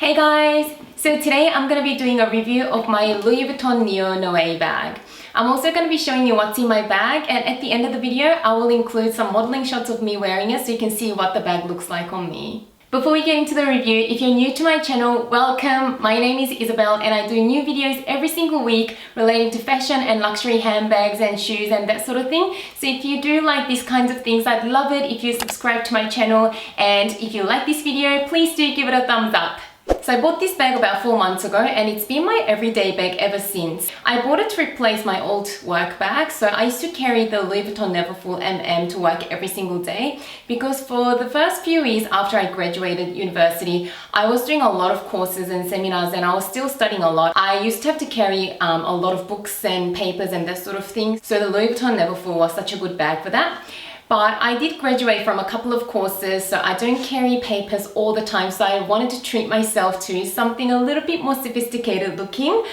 Hey guys! So today I'm going to be doing a review of my Louis Vuitton Neo Noe bag. I'm also going to be showing you what's in my bag, and at the end of the video I will include some modeling shots of me wearing it so you can see what the bag looks like on me. Before we get into the review, if you're new to my channel, welcome! My name is Isabelle and I do new videos every single week relating to fashion and luxury handbags and shoes and that sort of thing. So if you do like these kinds of things, I'd love it if you subscribe to my channel, and if you like this video, please do give it a thumbs up. So I bought this bag about 4 months ago and it's been my everyday bag ever since. I bought it to replace my old work bag. So I used to carry the Louis Vuitton Neverfull MM to work every single day because for the first few years after I graduated university, I was doing a lot of courses and seminars and I was still studying a lot. I used to have to carry a lot of books and papers and that sort of thing. So the Louis Vuitton Neverfull was such a good bag for that. But I did graduate from a couple of courses, so I don't carry papers all the time, so I wanted to treat myself to something a little bit more sophisticated looking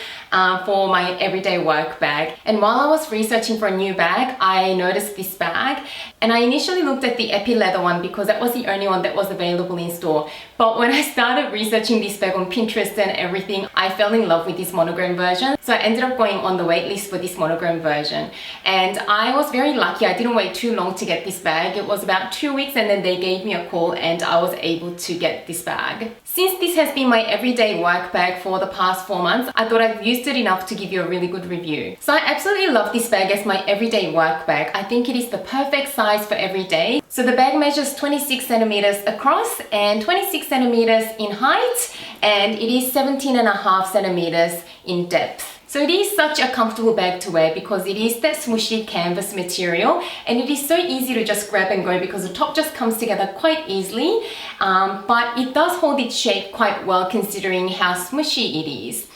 for my everyday work bag. And while I was researching for a new bag, I noticed this bag, and I initially looked at the epi leather one because that was the only one that was available in store. But when I started researching this bag on Pinterest and everything, I fell in love with this monogram version. So I ended up going on the wait list for this monogram version. And I was very lucky. I didn't wait too long to get this bag. It was about 2 weeks and then they gave me a call and I was able to get this bag. Since this has been my everyday work bag for the past 4 months, I thought I've used it enough to give you a really good review. So I absolutely love this bag as my everyday work bag. I think it is the perfect size for every day. So the bag measures 26 centimeters across and 26 centimeters in height, and it is 17.5 centimeters in depth. So it is such a comfortable bag to wear because it is that smooshy canvas material, and it is so easy to just grab and go because the top just comes together quite easily, but it does hold its shape quite well considering how smooshy it is.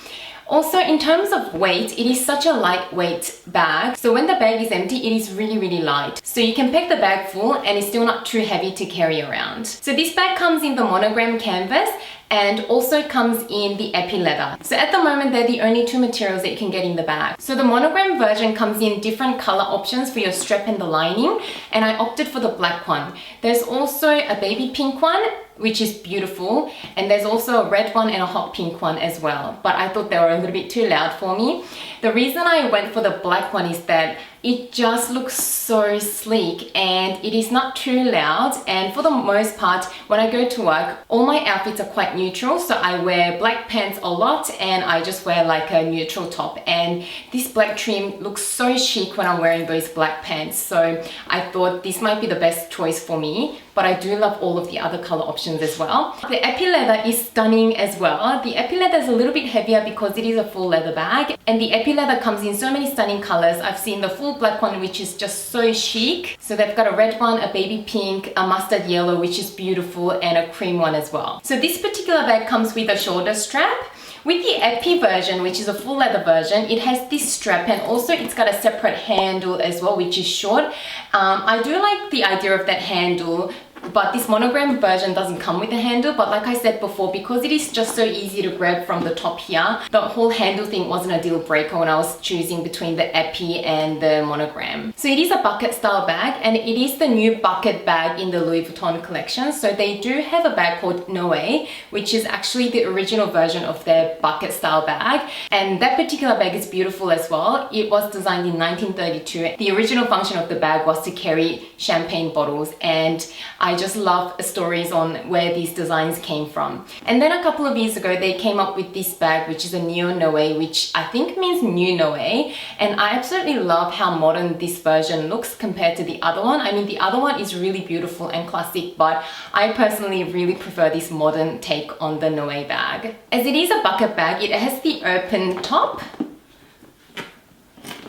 Also, in terms of weight, it is such a lightweight bag. So when the bag is empty, it is really light. So you can pack the bag full and it's still not too heavy to carry around. So this bag comes in the monogram canvas and also comes in the epi leather. So at the moment, they're the only two materials that you can get in the bag. So the monogram version comes in different color options for your strap and the lining, and I opted for the black one. There's also a baby pink one, which is beautiful, and there's also a red one and a hot pink one as well, but I thought they were a little bit too loud for me. The reason I went for the black one is that it just looks so sleek and it is not too loud, and for the most part when I go to work, all my outfits are quite neutral, so I wear black pants a lot and I just wear like a neutral top, and this black trim looks so chic when I'm wearing those black pants, so I thought this might be the best choice for me. But I do love all of the other color options as well. The epi leather is stunning as well. The epi leather is a little bit heavier because it is a full leather bag, and the epi leather comes in so many stunning colors. I've seen the full black one, which is just so chic. So they've got a red one, a baby pink, a mustard yellow, which is beautiful, and a cream one as well. So this particular bag comes with a shoulder strap. With the epi version, which is a full leather version, it has this strap, and also it's got a separate handle as well, which is short. I do like the idea of that handle, but this monogram version doesn't come with a handle. But like I said before, because it is just so easy to grab from the top here, the whole handle thing wasn't a deal breaker when I was choosing between the epi and the monogram. So it is a bucket style bag, and it is the new bucket bag in the Louis Vuitton collection. So they do have a bag called Noe, which is actually the original version of their bucket style bag, and that particular bag is beautiful as well. It was designed in 1932. The original function of the bag was to carry champagne bottles, and I just love stories on where these designs came from. And then a couple of years ago, they came up with this bag, which is a Neo Noe, which I think means new Noe. And I absolutely love how modern this version looks compared to the other one. I mean, the other one is really beautiful and classic, but I personally really prefer this modern take on the Noe bag. As it is a bucket bag, it has the open top,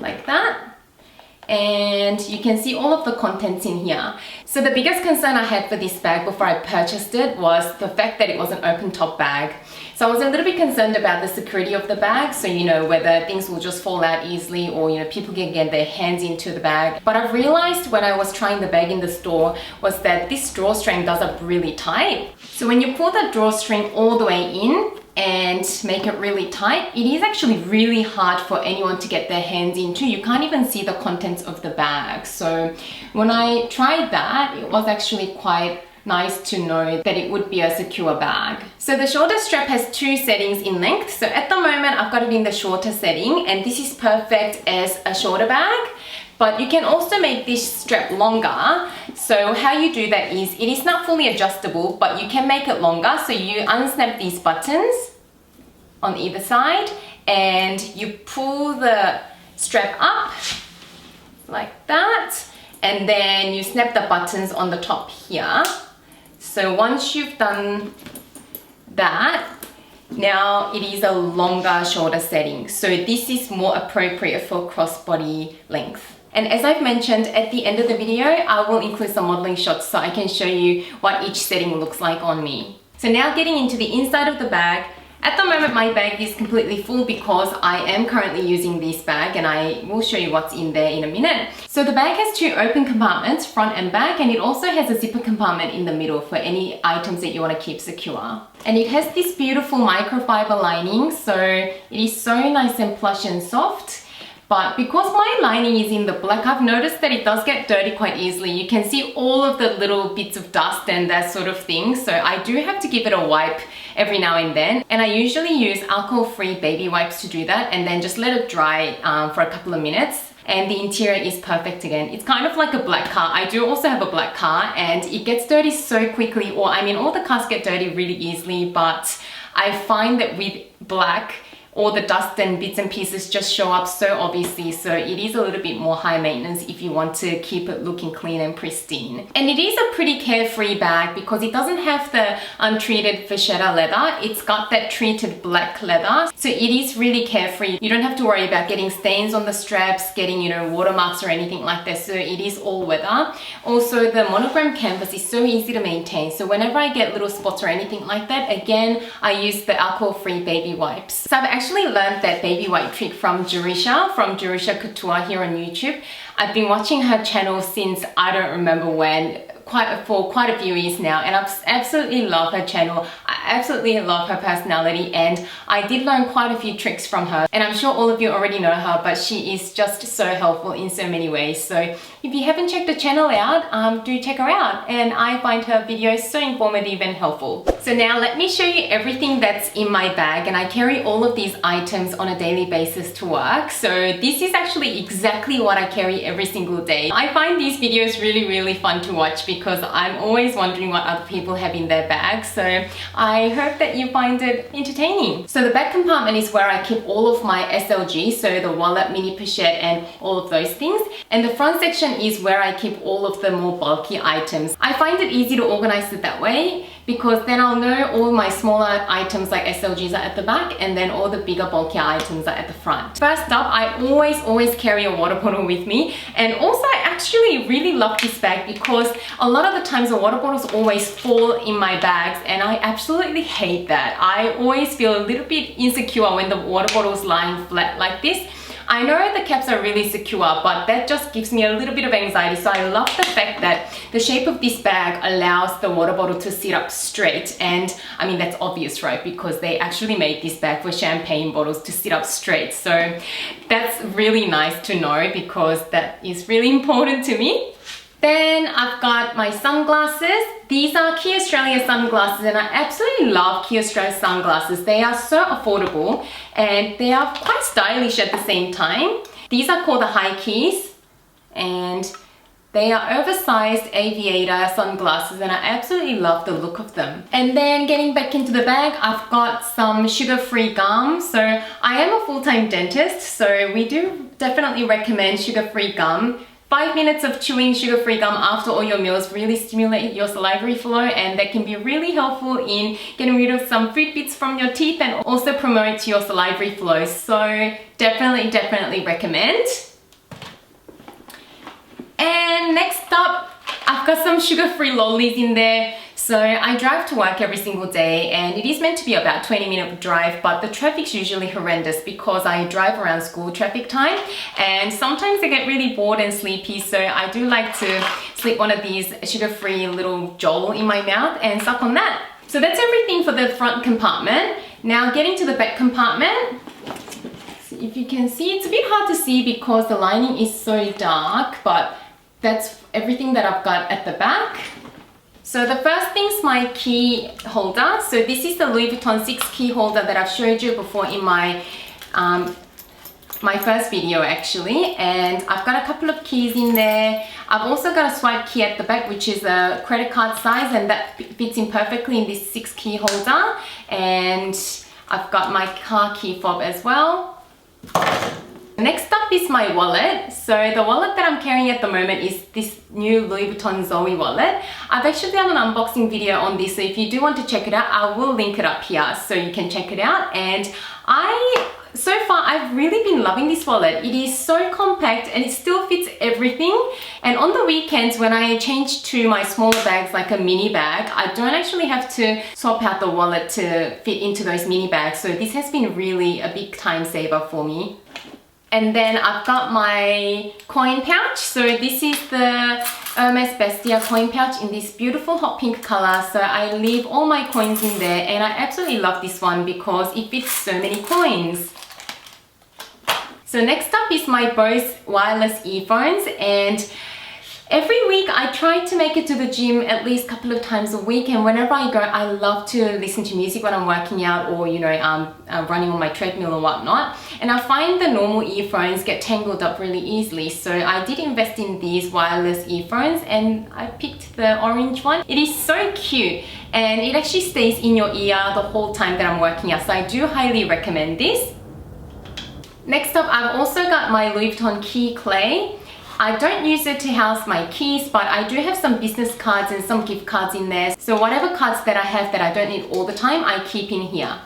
like that. And you can see all of the contents in here. So the biggest concern I had for this bag before I purchased it was the fact that it was an open top bag. So I was a little bit concerned about the security of the bag, so you know, whether things will just fall out easily or you know, people can get their hands into the bag. But I've realized when I was trying the bag in the store was that this drawstring does up really tight. So when you pull the drawstring all the way in and make it really tight, it is actually really hard for anyone to get their hands into. You can't even see the contents of the bag. So when I tried that, it was actually quite nice to know that it would be a secure bag. So the shoulder strap has 2 settings in length. So at the moment I've got it in the shorter setting, and this is perfect as a shoulder bag. But you can also make this strap longer. So how you do that is, it is not fully adjustable, but you can make it longer. So you unsnap these buttons on either side and you pull the strap up like that, and then you snap the buttons on the top here. So once you've done that, now it is a longer shoulder setting. So this is more appropriate for crossbody length. And as I've mentioned, at the end of the video, I will include some modeling shots so I can show you what each setting looks like on me. So now getting into the inside of the bag. At the moment, my bag is completely full because I am currently using this bag, and I will show you what's in there in a minute. So the bag has 2 open compartments, front and back, and it also has a zipper compartment in the middle for any items that you want to keep secure. And it has this beautiful microfiber lining, so it is so nice and plush and soft. But because my lining is in the black, I've noticed that it does get dirty quite easily. You can see all of the little bits of dust and that sort of thing. So I do have to give it a wipe every now and then. And I usually use alcohol-free baby wipes to do that, and then just let it dry for a couple of minutes. And the interior is perfect again. It's kind of like a black car. I do also have a black car, and it gets dirty so quickly. Or I mean, all the cars get dirty really easily, but I find that with black, all the dust and bits and pieces just show up so obviously, so it is a little bit more high maintenance if you want to keep it looking clean and pristine. And it is a pretty carefree bag because it doesn't have the untreated vachetta leather. It's got that treated black leather, so it is really carefree. You don't have to worry about getting stains on the straps, getting, you know, watermarks or anything like that, so it is all weather. Also, the monogram canvas is so easy to maintain, so whenever I get little spots or anything like that, again, I use the alcohol-free baby wipes. So I've actually learned that baby wipe trick from Jerusha Couture here on YouTube. I've been watching her channel since I don't remember when, for quite a few years now, and I absolutely love her channel. I absolutely love her personality, and I did learn quite a few tricks from her, and I'm sure all of you already know her, but she is just so helpful in so many ways. So if you haven't checked the channel out, do check her out, and I find her videos so informative and helpful. So now let me show you everything that's in my bag, and I carry all of these items on a daily basis to work. So this is actually exactly what I carry every single day. I find these videos really fun to watch because I'm always wondering what other people have in their bags, so I hope that you find it entertaining. So the back compartment is where I keep all of my SLG, so the wallet, mini pochette, and all of those things. And the front section is where I keep all of the more bulky items. I find it easy to organize it that way because then I'll know all my smaller items like SLGs are at the back, and then all the bigger bulky items are at the front. First up, I always carry a water bottle with me, and also I actually really love this bag because a lot of the times the water bottles always fall in my bags, and I absolutely hate that. I always feel a little bit insecure when the water bottle's lying flat like this. I know the caps are really secure, but that just gives me a little bit of anxiety. So I love the fact that the shape of this bag allows the water bottle to sit up straight. And I mean, that's obvious, right? Because they actually made this bag for champagne bottles to sit up straight. So that's really nice to know because that is really important to me. Then I've got my sunglasses. These are Quay Australia sunglasses, and I absolutely love Quay Australia sunglasses. They are so affordable and they are quite stylish at the same time. These are called the High Keys, and they are oversized aviator sunglasses, and I absolutely love the look of them. And then getting back into the bag, I've got some sugar-free gum. So I am a full-time dentist, so we do definitely recommend sugar-free gum. 5 minutes of chewing sugar-free gum after all your meals really stimulate your salivary flow, and that can be really helpful in getting rid of some food bits from your teeth and also promote your salivary flow. So definitely recommend. And next up, I've got some sugar-free lollies in there. So I drive to work every single day, and it is meant to be about 20-minute drive, but the traffic's usually horrendous because I drive around school traffic time, and sometimes I get really bored and sleepy, so I do like to slip one of these sugar-free little Joel in my mouth and suck on that. So that's everything for the front compartment. Now getting to the back compartment, if you can see, it's a bit hard to see because the lining is so dark, but that's everything that I've got at the back. So the first thing's my key holder. So this is the Louis Vuitton 6 key holder that I've showed you before in my my first video actually, and I've got a couple of keys in there. I've also got a swipe key at the back, which is a credit card size, and that fits in perfectly in this 6 key holder. And I've got my car key fob as well. Next up is my wallet. So the wallet that I'm carrying at the moment is this new Louis Vuitton Zoe wallet. I've actually done an unboxing video on this, so if you do want to check it out, I will link it up here so you can check it out. And so far I've really been loving this wallet. It is so compact and it still fits everything. And on the weekends when I change to my smaller bags like a mini bag, I don't actually have to swap out the wallet to fit into those mini bags. So this has been really a big time saver for me. And then I've got my coin pouch. So this is the Hermes Bestia coin pouch in this beautiful hot pink color. So I leave all my coins in there, and I absolutely love this one because it fits so many coins. So next up is my Bose wireless earphones, and every week I try to make it to the gym at least a couple of times a week, and whenever I go I love to listen to music when I'm working out or running on my treadmill or whatnot, and I find the normal earphones get tangled up really easily. So I did invest in these wireless earphones and I picked the orange one. It is so cute and it actually stays in your ear the whole time that I'm working out, so I do highly recommend this. Next up, I've also got my Louis Vuitton key Quay. I don't use it to house my keys, but I do have some business cards and some gift cards in there. So whatever cards that I have that I don't need all the time, I keep in here.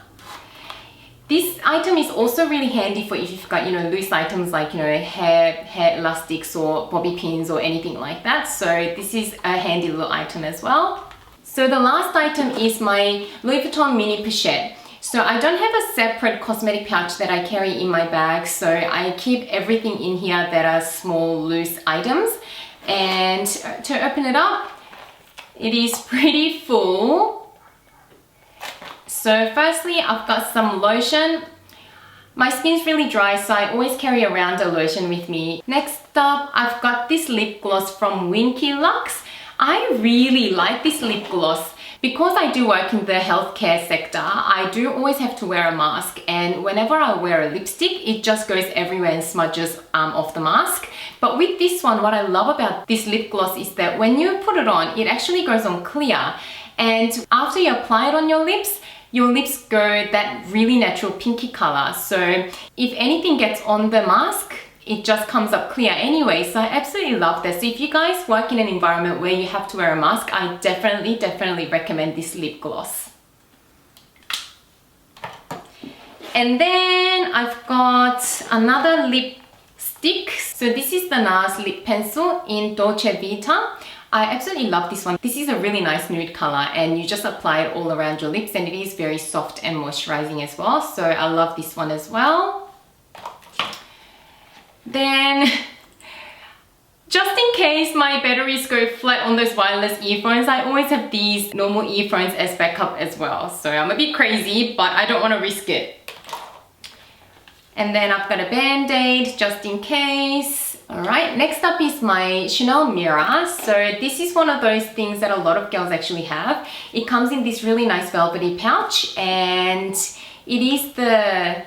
This item is also really handy for if you've got, loose items like, hair elastics or bobby pins or anything like that. So this is a handy little item as well. So the last item is my Louis Vuitton mini pochette. So I don't have a separate cosmetic pouch that I carry in my bag, so I keep everything in here that are small loose items. And to open it up, it is pretty full. So firstly, I've got some lotion. My skin's really dry, so I always carry around a lotion with me. Next up, I've got this lip gloss from Winky Lux. I really like this lip gloss. Because I do work in the healthcare sector, I do always have to wear a mask, and whenever I wear a lipstick, it just goes everywhere and smudges off the mask. But with this one, what I love about this lip gloss is that when you put it on, it actually goes on clear. And after you apply it on your lips go that really natural pinky color. So if anything gets on the mask, it just comes up clear anyway. So I absolutely love this. So if you guys work in an environment where you have to wear a mask, I definitely recommend this lip gloss. And then I've got another lipstick. So this is the NARS lip pencil in Dolce Vita. I absolutely love this one. This is a really nice nude color and you just apply it all around your lips, and it is very soft and moisturizing as well. So I love this one as well. Then, just in case my batteries go flat on those wireless earphones, I always have these normal earphones as backup as well. So I'm a bit crazy, but I don't want to risk it. And then I've got a band-aid just in case. Alright, next up is my Chanel mirror. So this is one of those things that a lot of girls actually have. It comes in this really nice velvety pouch, and it is the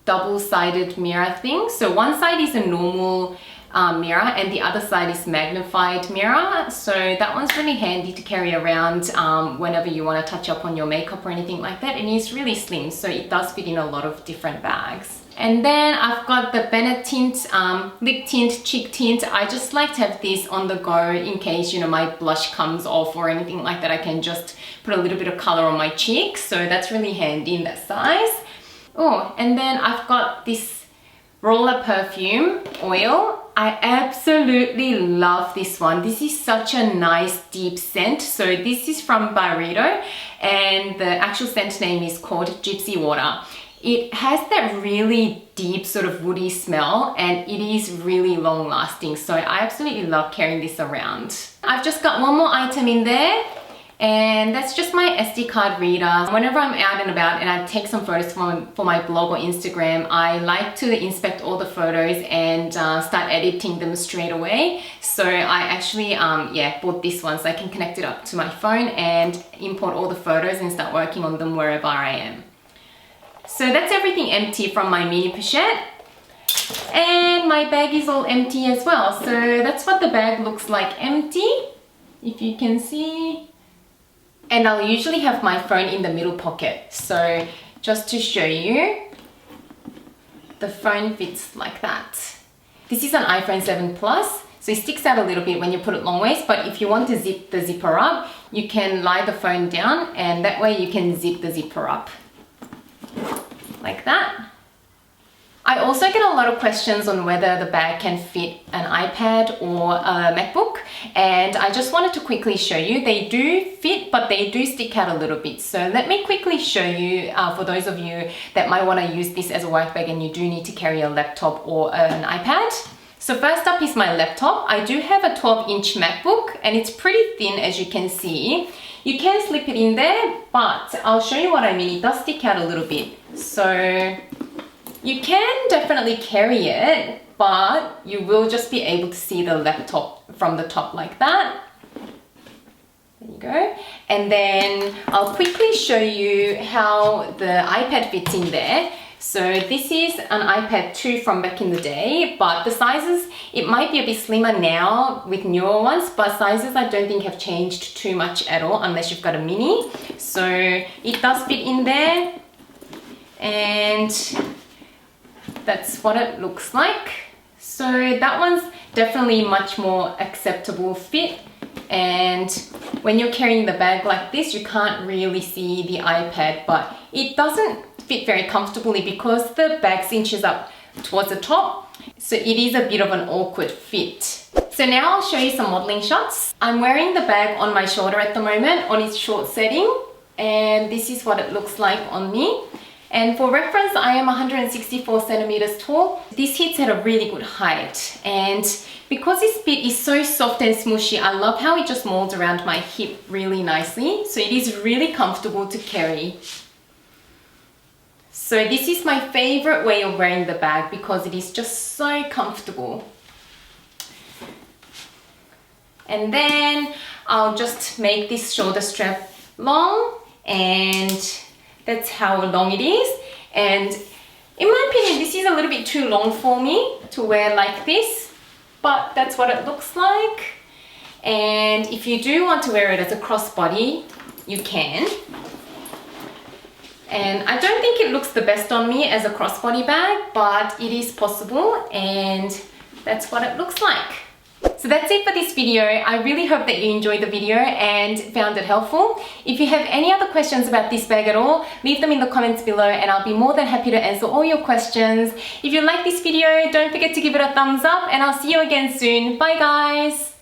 double-sided mirror thing. So one side is a normal mirror and the other side is magnified mirror. So that one's really handy to carry around whenever you want to touch up on your makeup or anything like that. And it's really slim, so it does fit in a lot of different bags. And then I've got the Bennett tint, lip tint, cheek tint. I just like to have this on the go in case, my blush comes off or anything like that. I can just put a little bit of color on my cheeks. So that's really handy in that size. Oh, and then I've got this roller perfume oil. I absolutely love this one. This is such a nice deep scent. So this is from Byredo, and the actual scent name is called Gypsy Water. It has that really deep sort of woody smell, and it is really long lasting. So I absolutely love carrying this around. I've just got one more item in there. And that's just my SD card reader. Whenever I'm out and about and I take some photos for my blog or Instagram, I like to inspect all the photos and start editing them straight away. So I actually bought this one so I can connect it up to my phone and import all the photos and start working on them wherever I am. So that's everything empty from my mini pochette. And my bag is all empty as well. So that's what the bag looks like empty, if you can see. And I'll usually have my phone in the middle pocket. So just to show you, the phone fits like that. This is an iPhone 7 Plus, so it sticks out a little bit when you put it long ways, but if you want to zip the zipper up, you can lie the phone down and that way you can zip the zipper up. Like that. I also get a lot of questions on whether the bag can fit an iPad or a MacBook, and I just wanted to quickly show you. They do fit, but they do stick out a little bit. So let me quickly show you for those of you that might want to use this as a work bag and you do need to carry a laptop or an iPad. So first up is my laptop. I do have a 12-inch MacBook and it's pretty thin, as you can see. You can slip it in there, but I'll show you what I mean. It does stick out a little bit. So you can definitely carry it, but you will just be able to see the laptop from the top like that. There you go. And then I'll quickly show you how the iPad fits in there. So this is an iPad 2 from back in the day, but the sizes, it might be a bit slimmer now with newer ones, but sizes I don't think have changed too much at all unless you've got a mini. So it does fit in there, and that's what it looks like. So that one's definitely much more acceptable fit, and when you're carrying the bag like this, you can't really see the iPad, but it doesn't fit very comfortably because the bag cinches up towards the top, so it is a bit of an awkward fit. So now I'll show you some modeling shots. I'm wearing the bag on my shoulder at the moment on its short setting, and this is what it looks like on me. And for reference, I am 164 centimeters tall. This hits at a really good height, and because this bit is so soft and smooshy, I love how it just molds around my hip really nicely. So it is really comfortable to carry. So this is my favorite way of wearing the bag because it is just so comfortable. And then I'll just make this shoulder strap long, and that's how long it is. And in my opinion, this is a little bit too long for me to wear like this, but that's what it looks like. And if you do want to wear it as a crossbody, you can. And I don't think it looks the best on me as a crossbody bag, but it is possible, and that's what it looks like. So that's it for this video. I really hope that you enjoyed the video and found it helpful. If you have any other questions about this bag at all, leave them in the comments below and I'll be more than happy to answer all your questions. If you like this video, don't forget to give it a thumbs up, and I'll see you again soon. Bye guys!